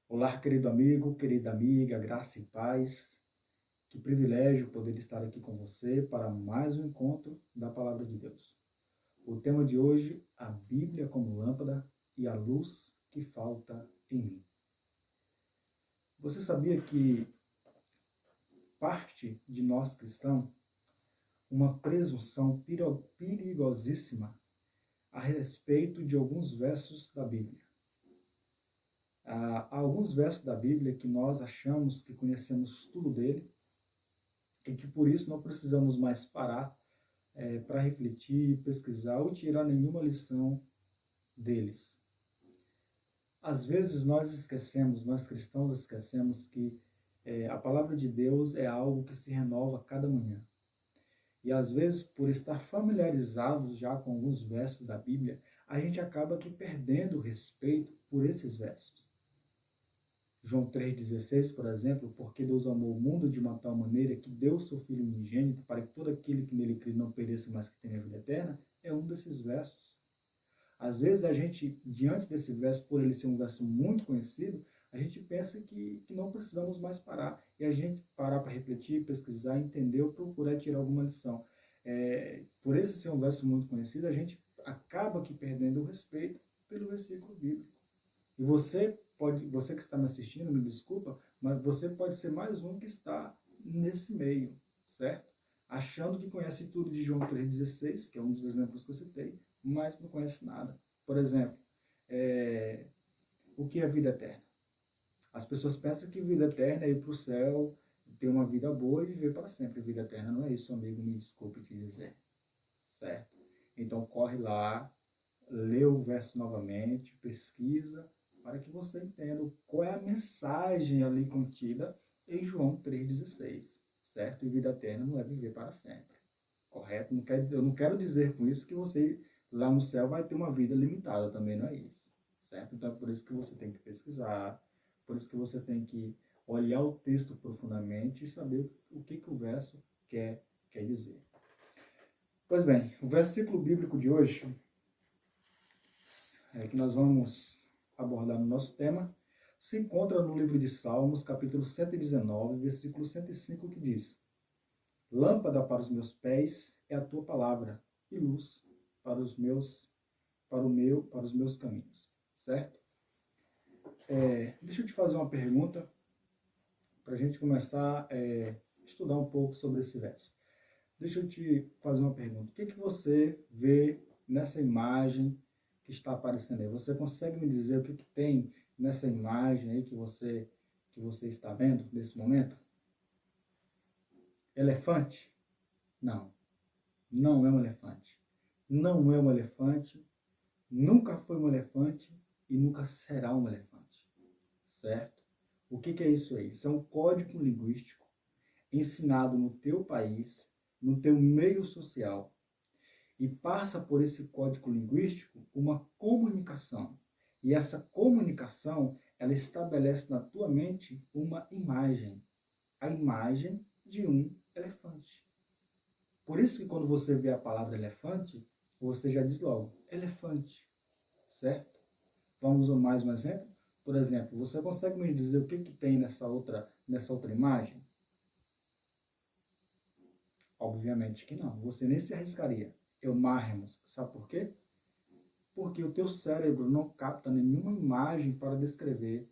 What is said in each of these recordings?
Olá, querido amigo, querida amiga, graça e paz. Que privilégio poder estar aqui com você para mais um encontro da Palavra de Deus. O tema de hoje, a Bíblia como lâmpada e a luz que falta em mim. Você sabia que parte de nós cristãos uma presunção perigosíssima a respeito de alguns versos da Bíblia? Há alguns versos da Bíblia que nós achamos que conhecemos tudo dele, e que por isso não precisamos mais parar para refletir, pesquisar ou tirar nenhuma lição deles. Às vezes nós esquecemos, nós cristãos esquecemos que a palavra de Deus é algo que se renova a cada manhã. E às vezes, por estar familiarizados já com alguns versos da Bíblia, a gente acaba aqui perdendo o respeito por esses versos. João 3,16, por exemplo, porque Deus amou o mundo de uma tal maneira que deu o seu Filho unigênito para que todo aquele que nele crê não pereça, mas que tenha vida eterna, é um desses versos. Às vezes a gente, diante desse verso, por ele ser um verso muito conhecido, a gente pensa que não precisamos mais parar. E a gente parar para refletir, pesquisar, entender ou procurar tirar alguma lição. Por esse ser um verso muito conhecido, a gente acaba aqui perdendo o respeito pelo versículo bíblico. E você que está me assistindo, me desculpa, mas você pode ser mais um que está nesse meio, certo? Achando que conhece tudo de João 3,16, que é um dos exemplos que eu citei, mas não conhece nada. Por exemplo, o que é vida eterna? As pessoas pensam que vida eterna é ir para o céu, ter uma vida boa e viver para sempre. Vida eterna não é isso, amigo, me desculpe te dizer, certo? Então corre lá, lê o verso novamente, pesquisa, para que você entenda qual é a mensagem ali contida em João 3,16, certo? E vida eterna não é viver para sempre, correto? Eu não quero dizer com isso que você lá no céu vai ter uma vida limitada, também não é isso, certo? Então é por isso que você tem que pesquisar, por isso que você tem que olhar o texto profundamente e saber o que o verso quer dizer. Pois bem, o versículo bíblico de hoje que nós vamos abordar no nosso tema, se encontra no livro de Salmos, capítulo 119, versículo 105, que diz: Lâmpada para os meus pés é a tua palavra, e luz para os meus caminhos. Certo? Deixa eu te fazer uma pergunta para a gente começar a estudar um pouco sobre esse verso. Deixa eu te fazer uma pergunta. O que você vê nessa imagem que está aparecendo aí? Você consegue me dizer o que tem nessa imagem aí que você está vendo nesse momento? Elefante? Não, não é um elefante. Não é um elefante, nunca foi um elefante e nunca será um elefante. Certo? O que é isso aí? Isso é um código linguístico ensinado no teu país, no teu meio social, e passa por esse código linguístico uma comunicação. E essa comunicação, ela estabelece na tua mente uma imagem, a imagem de um elefante. Por isso que quando você vê a palavra elefante, você já diz logo, elefante, certo? Vamos usar mais um exemplo? Por exemplo, você consegue me dizer o que tem nessa outra imagem? Obviamente que não, você nem se arriscaria. Eumarmos, sabe por quê? Porque o teu cérebro não capta nenhuma imagem para descrever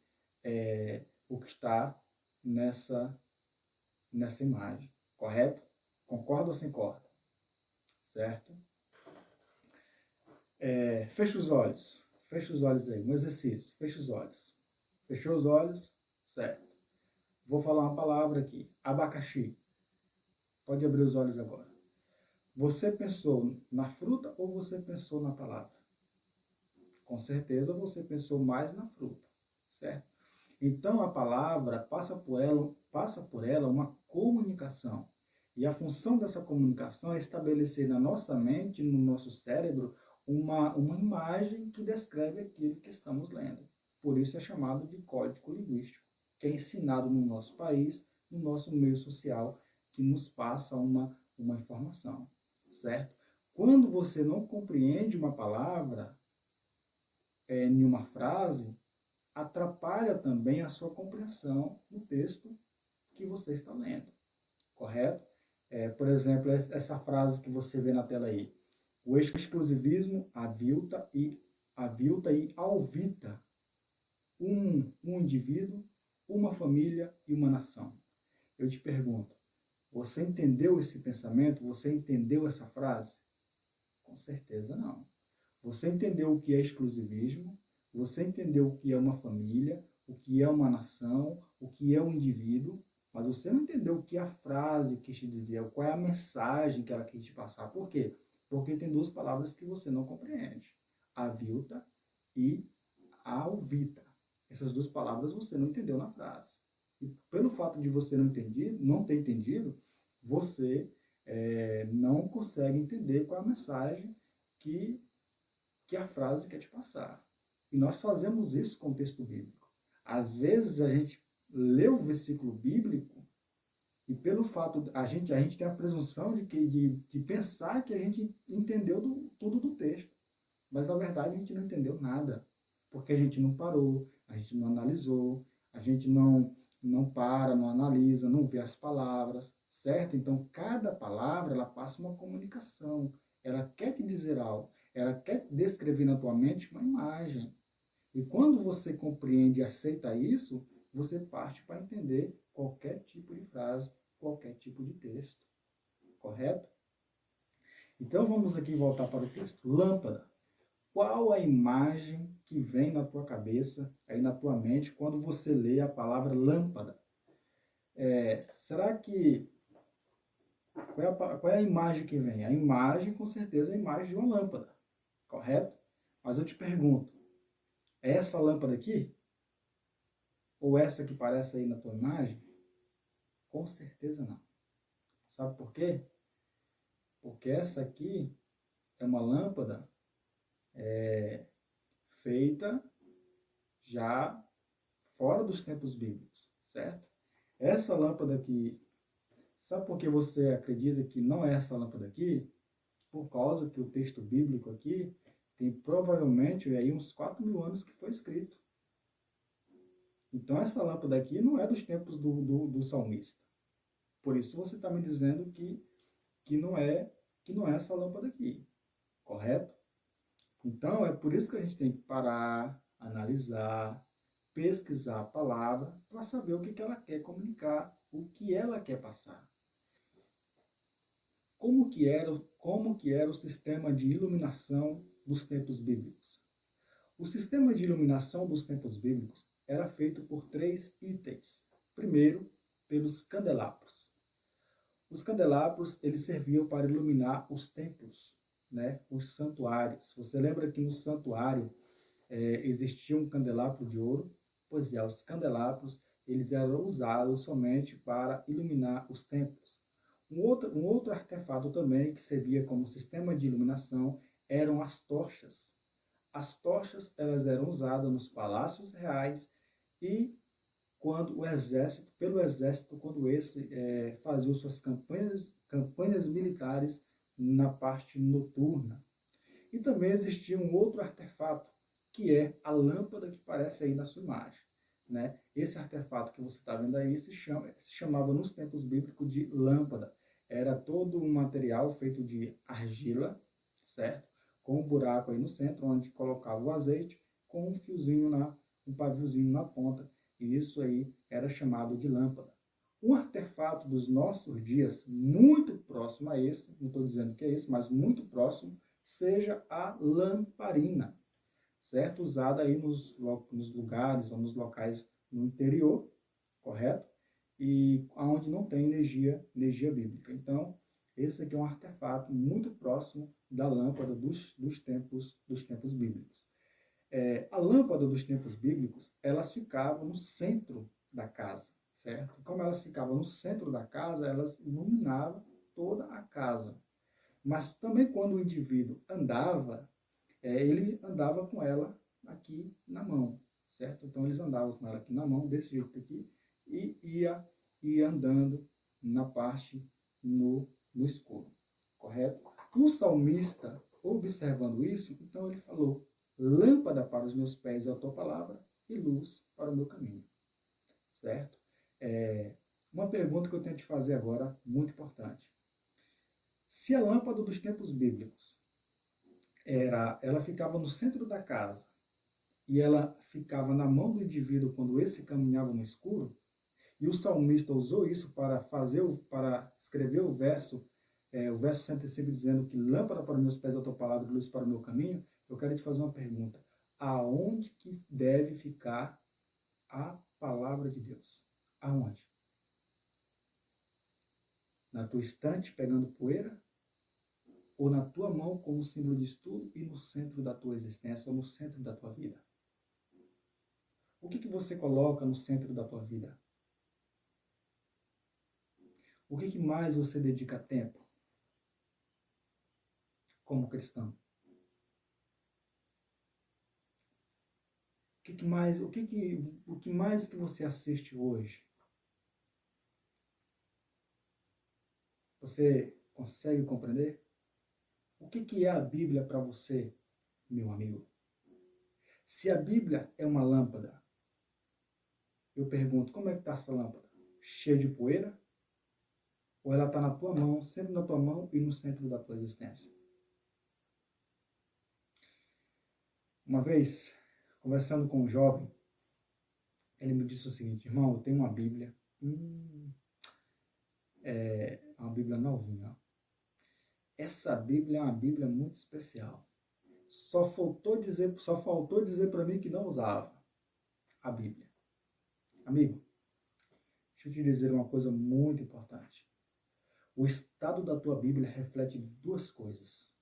o que está nessa imagem, correto? Concorda ou sem corda? Certo? Fecha os olhos aí, um exercício, fecha os olhos. Fechou os olhos? Certo. Vou falar uma palavra aqui, abacaxi. Pode abrir os olhos agora. Você pensou na fruta ou você pensou na palavra? Com certeza você pensou mais na fruta, certo? Então a palavra passa por ela uma comunicação. E a função dessa comunicação é estabelecer na nossa mente, no nosso cérebro, uma imagem que descreve aquilo que estamos lendo. Por isso é chamado de código linguístico, que é ensinado no nosso país, no nosso meio social, que nos passa uma informação, certo? Quando você não compreende uma palavra em uma frase, atrapalha também a sua compreensão do texto que você está lendo, correto? Por exemplo, essa frase que você vê na tela aí. O exclusivismo avilta e alvita um indivíduo, uma família e uma nação. Eu te pergunto, você entendeu esse pensamento? Você entendeu essa frase? Com certeza não. Você entendeu o que é exclusivismo? Você entendeu o que é uma família, o que é uma nação, o que é um indivíduo, mas você não entendeu o que a frase quis te dizer, qual é a mensagem que ela quis te passar. Por quê? Porque tem duas palavras que você não compreende. Avilta e alvita. Essas duas palavras você não entendeu na frase. E pelo fato de você não ter entendido, você não consegue entender qual é a mensagem que a frase quer te passar. E nós fazemos isso com o texto bíblico. Às vezes a gente lê o versículo bíblico e pelo fato, a gente tem a presunção de pensar que a gente entendeu tudo do texto. Mas na verdade a gente não entendeu nada. Porque a gente não parou, a gente não analisou, a gente não para, não analisa, não vê as palavras, certo? Então cada palavra ela passa uma comunicação. Ela quer te dizer algo. Ela quer descrever na tua mente uma imagem. E quando você compreende e aceita isso, você parte para entender qualquer tipo de frase, qualquer tipo de texto. Correto? Então vamos aqui voltar para o texto. Lâmpada. Qual a imagem que vem na tua cabeça, aí na tua mente, quando você lê a palavra lâmpada? Será que... Qual é a imagem que vem? A imagem, com certeza, é a imagem de uma lâmpada. Correto? Mas eu te pergunto, é essa lâmpada aqui? Ou essa que parece aí na tua imagem? Com certeza não. Sabe por quê? Porque essa aqui é uma lâmpada feita já fora dos tempos bíblicos, certo? Essa lâmpada aqui, sabe por que você acredita que não é essa lâmpada aqui? Por causa que o texto bíblico aqui tem provavelmente aí uns 4.000 anos que foi escrito. Então essa lâmpada aqui não é dos tempos do salmista. Por isso você está me dizendo que não é essa lâmpada aqui, correto? Então é por isso que a gente tem que parar, analisar, pesquisar a palavra para saber o que ela quer comunicar, o que ela quer passar. Como que era o sistema de iluminação dos tempos bíblicos? O sistema de iluminação dos tempos bíblicos era feito por 3 itens. Primeiro, pelos candelabros. Os candelabros, eles serviam para iluminar os templos, né? Os santuários. Você lembra que no santuário existia um candelabro de ouro? Pois é, os candelabros, eles eram usados somente para iluminar os templos. Um outro artefato também que servia como sistema de iluminação eram as tochas. As tochas elas eram usadas nos palácios reais e quando pelo exército, quando esse fazia suas campanhas militares na parte noturna. E também existia um outro artefato, que é a lâmpada que aparece aí na sua imagem. Né? Esse artefato que você está vendo aí se chamava nos tempos bíblicos de lâmpada. Era todo um material feito de argila, certo? Com um buraco aí no centro, onde colocava o azeite, com um fiozinho um paviozinho na ponta. E isso aí era chamado de lâmpada. Um artefato dos nossos dias, muito próximo a esse, não estou dizendo que é esse, mas muito próximo, seja a lamparina, certo? Usada aí nos lugares ou nos locais no interior, correto? E onde não tem energia bíblica. Então, esse aqui é um artefato muito próximo da lâmpada dos tempos bíblicos. A lâmpada dos tempos bíblicos, elas ficavam no centro da casa, certo? Como elas ficavam no centro da casa, elas iluminavam toda a casa. Mas também quando o indivíduo andava, ele andava com ela aqui na mão, certo? Então eles andavam com ela aqui na mão, desse jeito aqui, e ia andando na parte no escuro, correto? O salmista, observando isso, então ele falou: lâmpada para os meus pés é a tua palavra e luz para o meu caminho. Certo? Uma pergunta que eu tenho que te fazer agora, muito importante. Se a lâmpada dos tempos bíblicos ela ficava no centro da casa e ela ficava na mão do indivíduo quando esse caminhava no escuro, e o salmista usou isso para escrever o verso 105, dizendo que lâmpada para os meus pés é a tua palavra e luz para o meu caminho, eu quero te fazer uma pergunta. Aonde que deve ficar a palavra de Deus? Aonde? Na tua estante pegando poeira? Ou na tua mão como símbolo de estudo e no centro da tua existência ou no centro da tua vida? O que você coloca no centro da tua vida? O que mais você dedica tempo como cristão? O que mais que você assiste hoje? Você consegue compreender? O que é a Bíblia para você, meu amigo? Se a Bíblia é uma lâmpada, eu pergunto, como é que está essa lâmpada? Cheia de poeira? Ou ela está na tua mão, sempre na tua mão e no centro da tua existência? Uma vez, conversando com um jovem, ele me disse o seguinte: irmão, eu tenho uma Bíblia, uma Bíblia novinha. Essa Bíblia é uma Bíblia muito especial. Só faltou dizer para mim que não usava a Bíblia. Amigo, deixa eu te dizer uma coisa muito importante. O estado da tua Bíblia reflete duas coisas.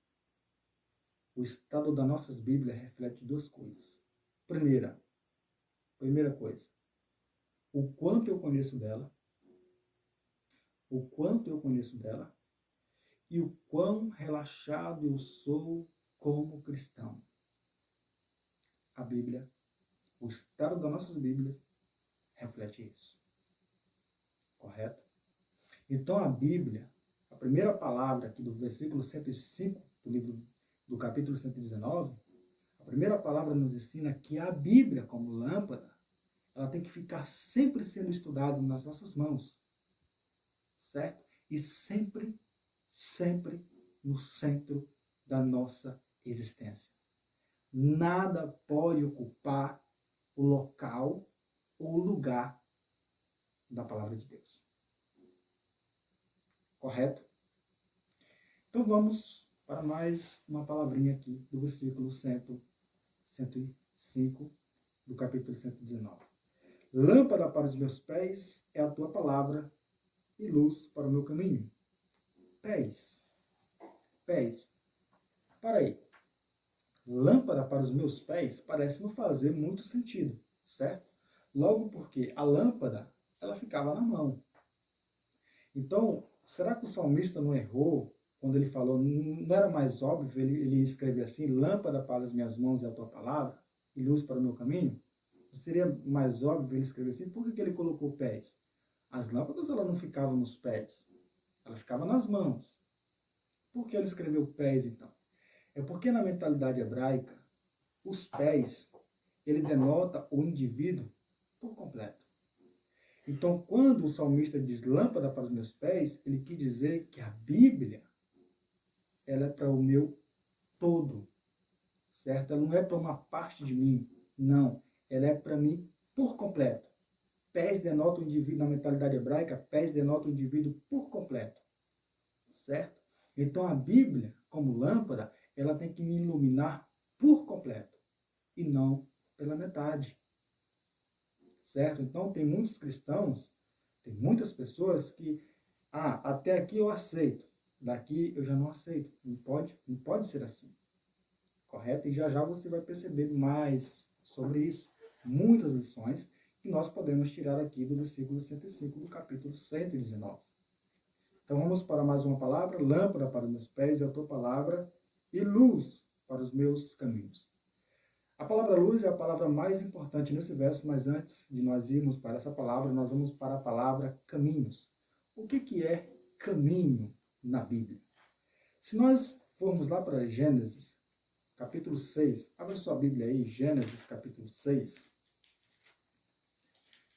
O estado das nossas Bíblias reflete duas coisas. Primeira coisa, o quanto eu conheço dela, e o quão relaxado eu sou como cristão. A Bíblia, o estado das nossas Bíblias reflete isso. Correto? Então a Bíblia, a primeira palavra aqui do versículo 105 do capítulo 119, a primeira palavra nos ensina que a Bíblia, como lâmpada, ela tem que ficar sempre sendo estudada nas nossas mãos. Certo? E sempre no centro da nossa existência. Nada pode ocupar o local ou o lugar da palavra de Deus. Correto? Então vamos para mais uma palavrinha aqui do versículo 105 do capítulo 119. Lâmpada para os meus pés é a tua palavra e luz para o meu caminho. Pés. Para aí. Lâmpada para os meus pés parece não fazer muito sentido, certo? Logo porque a lâmpada, ela ficava na mão. Então, será que o salmista não errou quando ele falou, não era mais óbvio ele escrever assim, lâmpada para as minhas mãos é a tua palavra e luz para o meu caminho? Não seria mais óbvio ele escrever assim? Por que ele colocou pés? As lâmpadas, ela não ficavam nos pés, ela ficava nas mãos. Por que ele escreveu pés, então? É porque na mentalidade hebraica, os pés, ele denota o indivíduo por completo. Então, quando o salmista diz lâmpada para os meus pés, ele quis dizer que a Bíblia, ela é para o meu todo, certo? Ela não é para uma parte de mim, não. Ela é para mim por completo. Pés denota o indivíduo, na mentalidade hebraica, pés denota o indivíduo por completo, certo? Então, a Bíblia, como lâmpada, ela tem que me iluminar por completo e não pela metade. Certo? Então, tem muitos cristãos, tem muitas pessoas que, até aqui eu aceito, daqui eu já não aceito. Não pode ser assim. Correto? E já você vai perceber mais sobre isso. Muitas lições que nós podemos tirar aqui do versículo 105 do capítulo 119. Então, vamos para mais uma palavra. Lâmpada para os meus pés é a tua palavra e luz para os meus caminhos. A palavra luz é a palavra mais importante nesse verso, mas antes de nós irmos para essa palavra, nós vamos para a palavra caminhos. O que é caminho na Bíblia? Se nós formos lá para Gênesis, capítulo 6, abra sua Bíblia aí, Gênesis, capítulo 6.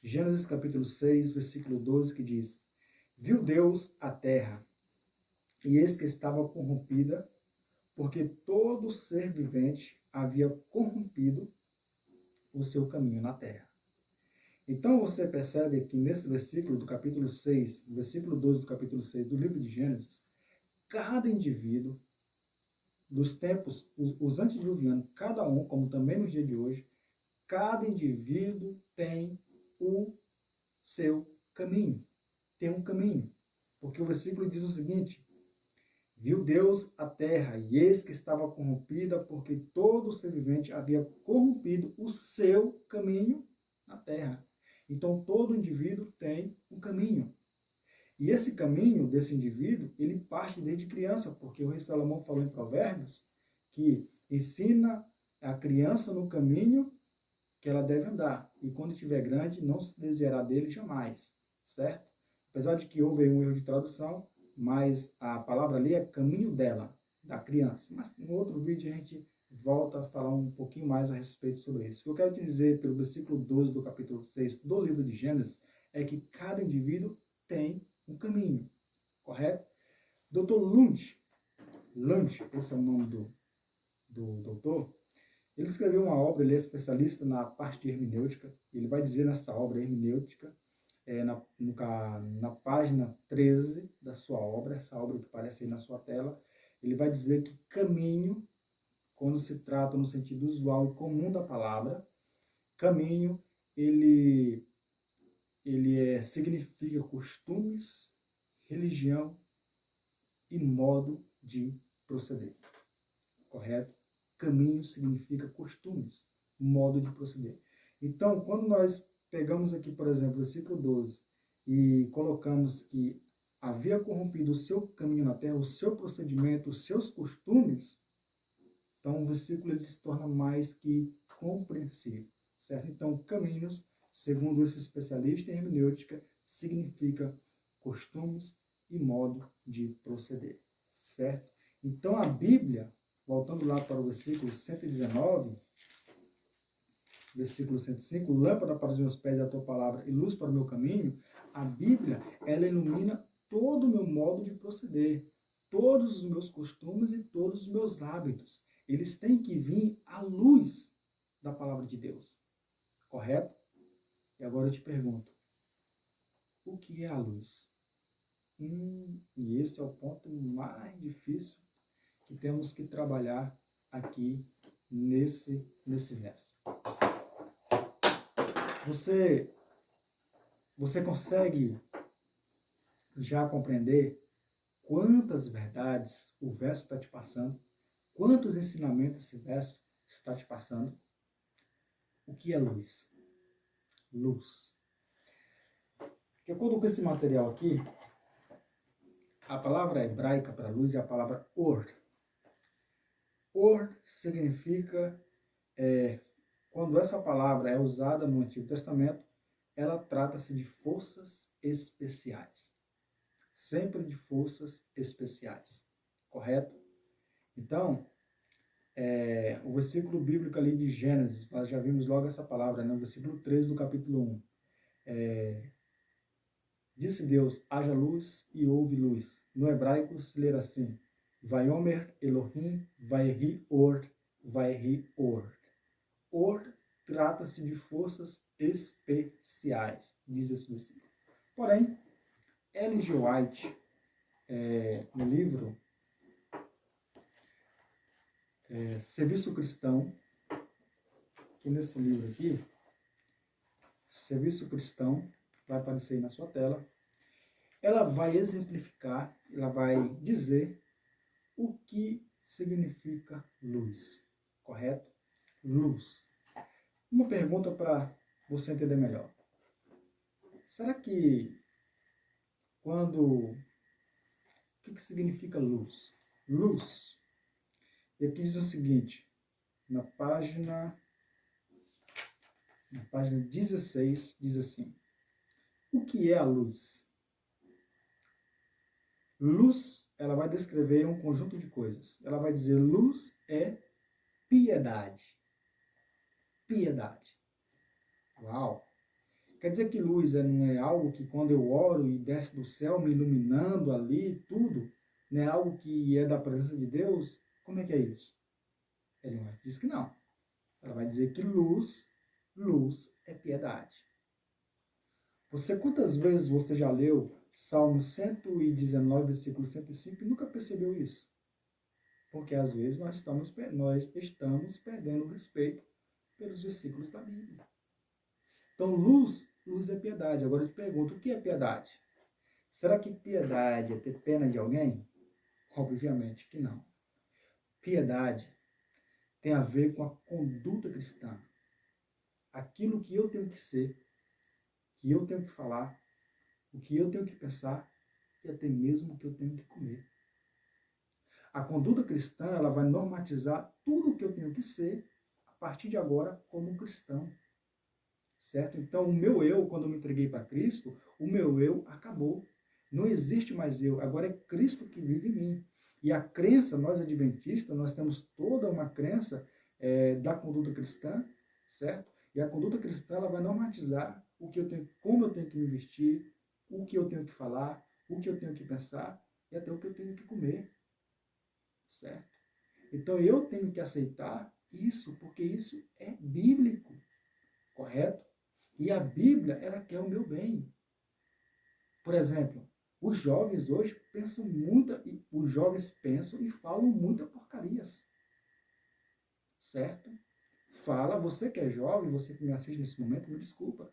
Gênesis capítulo 6, versículo 12, que diz: Viu Deus a terra, e eis que estava corrompida, porque todo ser vivente havia corrompido o seu caminho na terra. Então você percebe que nesse versículo do capítulo 6, versículo 12 do capítulo 6 do livro de Gênesis, cada indivíduo dos tempos, os antediluvianos, cada um, como também no dia de hoje, cada indivíduo tem o seu caminho. Tem um caminho. Porque o versículo diz o seguinte: Viu Deus a terra, e eis que estava corrompida, porque todo ser vivente havia corrompido o seu caminho na terra. Então, todo indivíduo tem um caminho. E esse caminho desse indivíduo, ele parte desde criança, porque o rei Salomão falou em Provérbios que ensina a criança no caminho que ela deve andar. E quando estiver grande, não se desviará dele jamais. Certo? Apesar de que houve um erro de tradução, mas a palavra ali é caminho dela, da criança. Mas no outro vídeo a gente volta a falar um pouquinho mais a respeito sobre isso. O que eu quero te dizer pelo versículo 12 do capítulo 6 do livro de Gênesis é que cada indivíduo tem um caminho, correto? Dr. Lund, esse é o nome do doutor, ele escreveu uma obra, ele é especialista na parte de hermenêutica, ele vai dizer nessa obra hermenêutica, na página 13 da sua obra, essa obra que aparece aí na sua tela, ele vai dizer que caminho, quando se trata no sentido usual e comum da palavra, caminho, ele significa costumes, religião e modo de proceder. Correto? Caminho significa costumes, modo de proceder. Então, quando nós pegamos aqui, por exemplo, o versículo 12 e colocamos que havia corrompido o seu caminho na terra, o seu procedimento, os seus costumes, então o versículo ele se torna mais que compreensível, certo? Então, caminhos, segundo esse especialista em hermenêutica, significa costumes e modo de proceder, certo? Então, a Bíblia, voltando lá para o versículo 119, versículo 105, lâmpada para os meus pés é a tua palavra e luz para o meu caminho, a Bíblia, ela ilumina todo o meu modo de proceder, todos os meus costumes e todos os meus hábitos. Eles têm que vir à luz da palavra de Deus, correto? E agora eu te pergunto, o que é a luz? E esse é o ponto mais difícil que temos que trabalhar aqui nesse verso. Você consegue já compreender quantas verdades o verso está te passando? Quantos ensinamentos esse verso está te passando? O que é luz? Luz. De acordo com esse material aqui, a palavra hebraica para luz é a palavra or. Or significa, quando essa palavra é usada no Antigo Testamento, ela trata-se de forças especiais. Sempre de forças especiais. Correto? Então, o versículo bíblico ali de Gênesis, nós já vimos logo essa palavra, no versículo 13 do capítulo 1. Disse Deus, haja luz e houve luz. No hebraico se lê assim, Vayomer Elohim Vayehi Or, Vayehi Or. Or trata-se de forças especiais, diz esse versículo. Porém, Ellen G. White, no livro Serviço Cristão, que nesse livro aqui, Serviço Cristão, vai aparecer aí na sua tela, ela vai exemplificar, ela vai dizer o que significa luz, correto? Luz. Uma pergunta para você entender melhor. Será que o que significa luz? Luz. E aqui diz o seguinte, na página 16, diz assim, o que é a luz? Luz, ela vai descrever um conjunto de coisas. Ela vai dizer, luz é piedade. Piedade. Uau! Quer dizer que luz não é algo que quando eu oro e desce do céu me iluminando ali, tudo, não é algo que é da presença de Deus? Como é que é isso? Ellen White diz que não. Ela vai dizer que luz é piedade. Quantas vezes você já leu Salmo 119, versículo 105 e nunca percebeu isso? Porque às vezes nós estamos perdendo o respeito pelos versículos da Bíblia. Então, luz é piedade. Agora eu te pergunto, o que é piedade? Será que piedade é ter pena de alguém? Obviamente que não. Piedade tem a ver com a conduta cristã. Aquilo que eu tenho que ser, que eu tenho que falar, o que eu tenho que pensar e até mesmo o que eu tenho que comer. A conduta cristã, ela vai normatizar tudo o que eu tenho que ser a partir de agora como um cristão. Certo? Então, o meu eu, quando eu me entreguei para Cristo, o meu eu acabou. Não existe mais eu, agora é Cristo que vive em mim. E a crença, nós adventistas, nós temos toda uma crença da conduta cristã, certo? E a conduta cristã, ela vai normatizar o que eu tenho, como eu tenho que me vestir, o que eu tenho que falar, o que eu tenho que pensar e até o que eu tenho que comer, certo? Então, eu tenho que aceitar isso, porque isso é bíblico, correto? E a Bíblia, ela quer o meu bem. Por exemplo, os jovens hoje pensam e falam muita porcarias. Certo? Você que é jovem, você que me assiste nesse momento, me desculpa.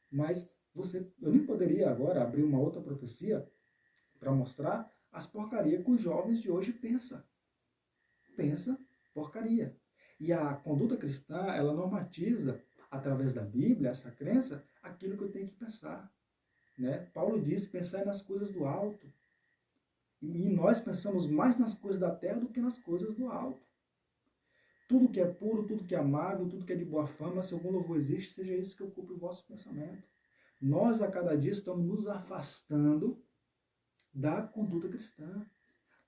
Mas eu nem poderia agora abrir uma outra profecia para mostrar as porcarias que os jovens de hoje pensam. Pensa porcaria. E a conduta cristã, ela normatiza através da Bíblia, essa crença, aquilo que eu tenho que pensar. Né? Paulo diz, pensar nas coisas do alto. E nós pensamos mais nas coisas da terra do que nas coisas do alto. Tudo que é puro, tudo que é amável, tudo que é de boa fama, se algum louvor existe, seja isso que ocupe o vosso pensamento. Nós, a cada dia, estamos nos afastando da conduta cristã.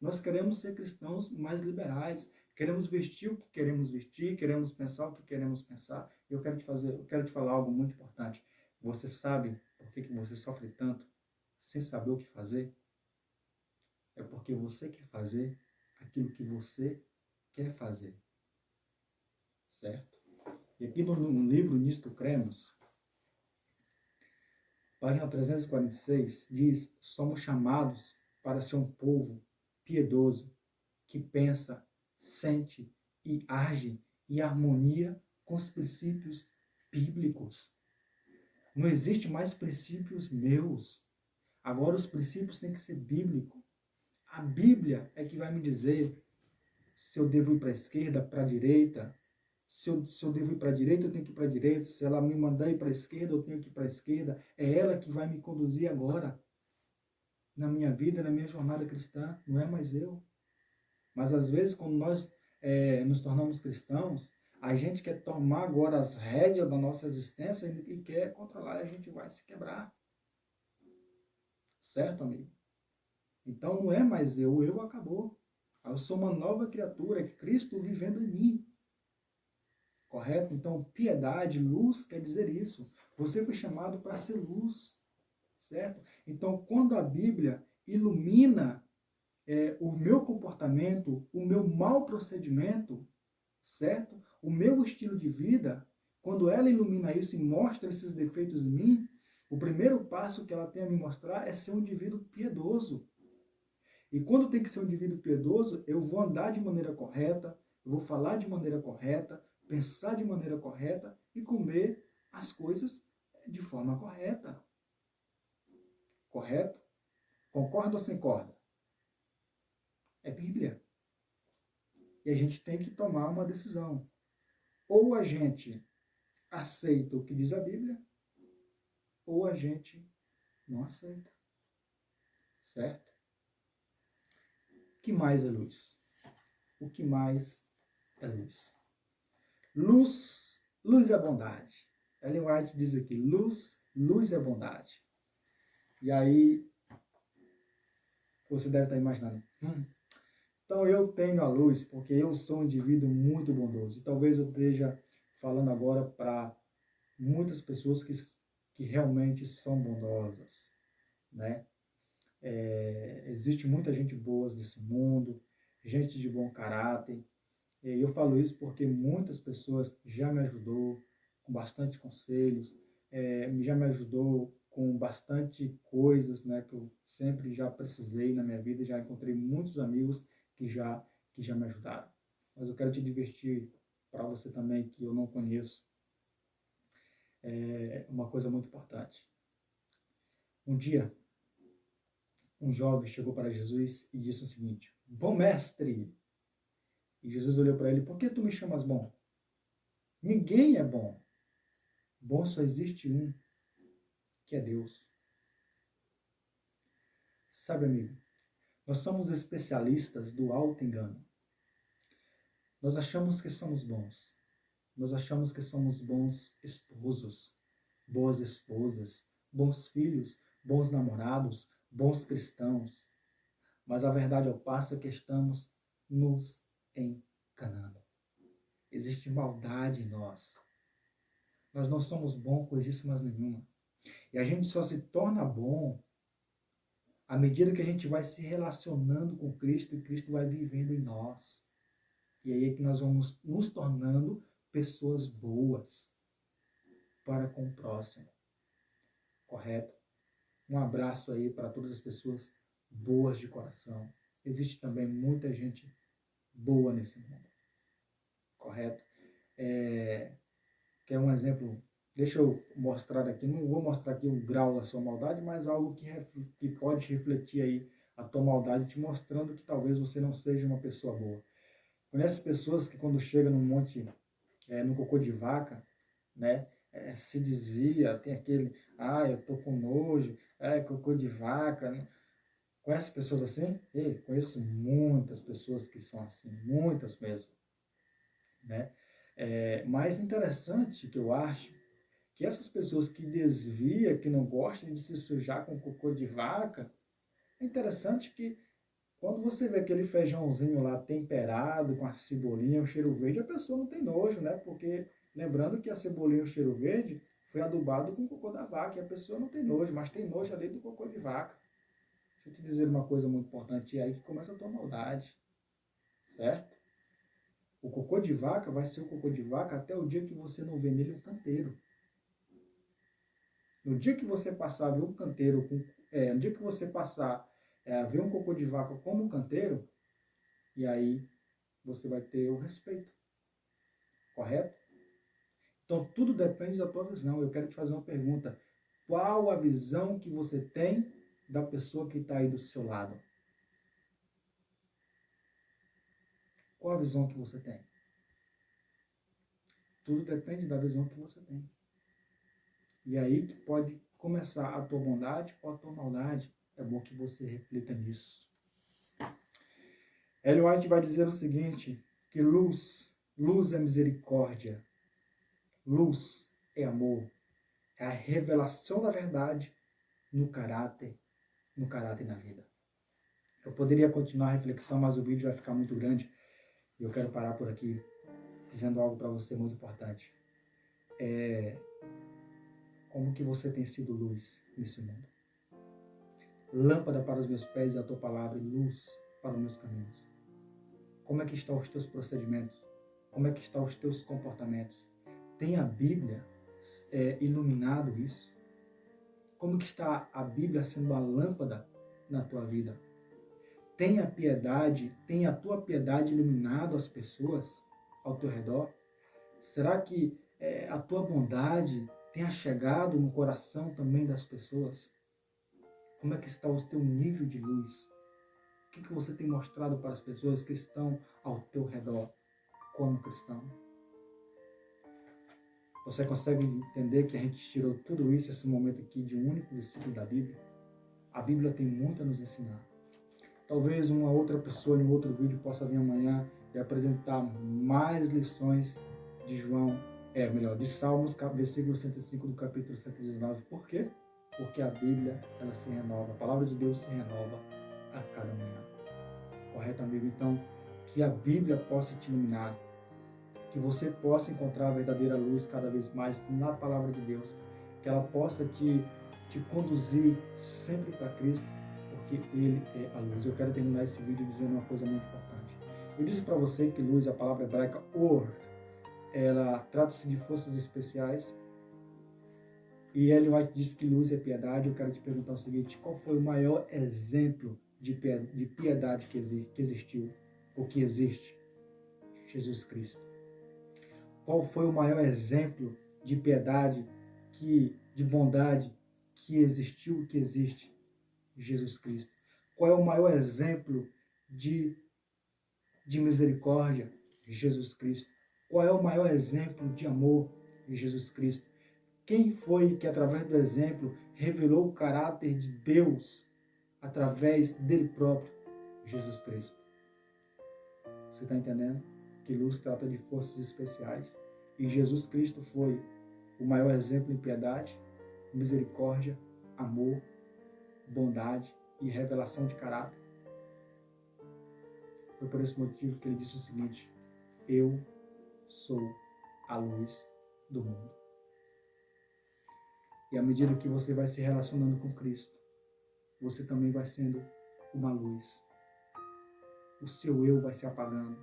Nós queremos ser cristãos mais liberais, queremos vestir o que queremos vestir, queremos pensar o que queremos pensar. Eu quero te falar algo muito importante. Você sabe por que você sofre tanto sem saber o que fazer? É porque você quer fazer aquilo que você quer fazer. Certo? E aqui no livro Nisto Cremos, página 346, diz: somos chamados para ser um povo piedoso, que pensa, sente e age em harmonia com os princípios bíblicos. Não existe mais princípios meus. Agora os princípios têm que ser bíblicos. A Bíblia é que vai me dizer se eu devo ir para a esquerda, para a direita. Se eu devo ir para a direita, eu tenho que ir para a direita. Se ela me mandar ir para a esquerda, eu tenho que ir para a esquerda. É ela que vai me conduzir agora na minha vida, na minha jornada cristã. Não é mais eu. Mas às vezes, quando nós nos tornamos cristãos, a gente quer tomar agora as rédeas da nossa existência e quer controlar, e a gente vai se quebrar. Certo, amigo? Então não é mais eu, o eu acabou. Eu sou uma nova criatura, é Cristo vivendo em mim. Correto? Então, piedade, luz, quer dizer isso. Você foi chamado para ser luz. Certo? Então, quando a Bíblia ilumina o meu comportamento, o meu mau procedimento, certo? O meu estilo de vida, quando ela ilumina isso e mostra esses defeitos em mim, o primeiro passo que ela tem a me mostrar é ser um indivíduo piedoso. E quando tem que ser um indivíduo piedoso, eu vou andar de maneira correta, eu vou falar de maneira correta, pensar de maneira correta e comer as coisas de forma correta. Correto? Concorda ou sem corda? É Bíblia. E a gente tem que tomar uma decisão. Ou a gente aceita o que diz a Bíblia, ou a gente não aceita. Certo? O que mais é luz? O que mais é luz? Luz é bondade. Ellen White diz aqui, luz é bondade. E aí, você deve estar imaginando, então eu tenho a luz porque eu sou um indivíduo muito bondoso. E talvez eu esteja falando agora para muitas pessoas que que realmente são bondosas, né? Existe muita gente boa nesse mundo, gente de bom caráter. E eu falo isso porque muitas pessoas já me ajudou com bastante conselhos, já me ajudou com bastante coisas, né, que eu sempre já precisei na minha vida, já encontrei muitos amigos que já me ajudaram. Mas eu quero te divertir para você também que eu não conheço, uma coisa muito importante. Um dia, um jovem chegou para Jesus e disse o seguinte: Bom mestre! E Jesus olhou para ele: Por que tu me chamas bom? Ninguém é bom. Bom só existe um, que é Deus. Sabe, amigo, nós somos especialistas do auto-engano. Nós achamos que somos bons. Nós achamos que somos bons esposos, boas esposas, bons filhos, bons namorados, bons cristãos. Mas a verdade ao passo é que estamos nos enganando. Existe maldade em nós. Nós não somos bons coisíssimas nenhuma. E a gente só se torna bom à medida que a gente vai se relacionando com Cristo e Cristo vai vivendo em nós. E aí é que nós vamos nos tornando pessoas boas para com o próximo. Correto? Um abraço aí para todas as pessoas boas de coração. Existe também muita gente boa nesse mundo. Correto? Quer um exemplo? Deixa eu mostrar aqui, não vou mostrar aqui o grau da sua maldade, mas algo que pode refletir aí a tua maldade, te mostrando que talvez você não seja uma pessoa boa. Conhece pessoas que quando chega num monte, no cocô de vaca, né, se desvia, tem aquele, eu tô com nojo, cocô de vaca, né? Conhece pessoas assim? Conheço muitas pessoas que são assim, muitas mesmo, né? Mais interessante que eu acho que essas pessoas que desviam, que não gostam de se sujar com cocô de vaca, é interessante que quando você vê aquele feijãozinho lá temperado com a cebolinha, o cheiro verde, a pessoa não tem nojo, né? Porque lembrando que a cebolinha e o cheiro verde foi adubado com o cocô da vaca e a pessoa não tem nojo, mas tem nojo ali do cocô de vaca. Deixa eu te dizer uma coisa muito importante, é aí que começa a tua maldade, certo? O cocô de vaca vai ser o cocô de vaca até o dia que você não vê nele um canteiro. No dia que você passar a ver um canteiro, no dia que você passar a ver um cocô de vaca como um canteiro, e aí você vai ter o respeito. Correto? Então tudo depende da tua visão. Eu quero te fazer uma pergunta. Qual a visão que você tem da pessoa que está aí do seu lado? Qual a visão que você tem? Tudo depende da visão que você tem. E aí que pode começar a tua bondade ou a tua maldade. É bom que você reflita nisso. Ellen White vai dizer o seguinte, que luz é misericórdia, luz é amor, é a revelação da verdade no caráter e na vida. Eu poderia continuar a reflexão, mas o vídeo vai ficar muito grande e eu quero parar por aqui dizendo algo para você muito importante. Como que você tem sido luz nesse mundo? Lâmpada para os meus pés é a tua palavra e luz para os meus caminhos. Como é que estão os teus procedimentos? Como é que estão os teus comportamentos? Tem a Bíblia iluminado isso? Como que está a Bíblia sendo a lâmpada na tua vida? Tem a piedade, tem a tua piedade iluminado as pessoas ao teu redor? Será que a tua bondade tem chegado no coração também das pessoas? Como é que está o teu nível de luz? O que você tem mostrado para as pessoas que estão ao teu redor como cristão? Você consegue entender que a gente tirou tudo isso, esse momento aqui, de um único versículo da Bíblia? A Bíblia tem muito a nos ensinar. Talvez uma outra pessoa em um outro vídeo possa vir amanhã e apresentar mais lições de de Salmos, versículo 105 do capítulo 119. Por quê? Porque a Bíblia, ela se renova, a palavra de Deus se renova a cada manhã. Correto, amigo? Então, que a Bíblia possa te iluminar, que você possa encontrar a verdadeira luz cada vez mais na palavra de Deus, que ela possa te conduzir sempre para Cristo, porque Ele é a luz. Eu quero terminar esse vídeo dizendo uma coisa muito importante. Eu disse para você que luz, a palavra hebraica or, ela trata-se de forças especiais. E Ellen White disse que luz é piedade. Eu quero te perguntar o seguinte: qual foi o maior exemplo de piedade que existiu, ou que existe? Jesus Cristo. Qual foi o maior exemplo de piedade, de bondade que existiu e que existe? Jesus Cristo. Qual é o maior exemplo de misericórdia? Jesus Cristo. Qual é o maior exemplo de amor? Jesus Cristo. Quem foi que, através do exemplo, revelou o caráter de Deus através dele próprio? Jesus Cristo. Você está entendendo? Que luz trata de forças especiais. E Jesus Cristo foi o maior exemplo em piedade, misericórdia, amor, bondade e revelação de caráter. Foi por esse motivo que ele disse o seguinte: eu sou a luz do mundo. E à medida que você vai se relacionando com Cristo, você também vai sendo uma luz. O seu eu vai se apagando,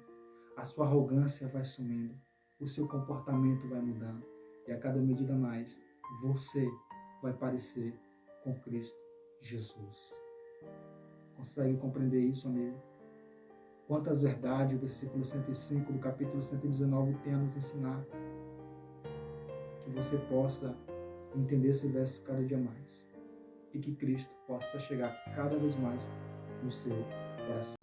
a sua arrogância vai sumindo, o seu comportamento vai mudando. E a cada medida mais, você vai parecer com Cristo Jesus. Consegue compreender isso, amigo? Quantas verdades o versículo 105 do capítulo 119 tem a nos ensinar. Que você possa entender esse verso cada dia mais. E que Cristo possa chegar cada vez mais no seu coração.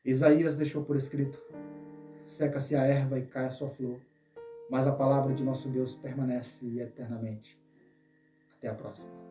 Isaías deixou por escrito: seca-se a erva e cai a sua flor, mas a palavra de nosso Deus permanece eternamente. Até a próxima.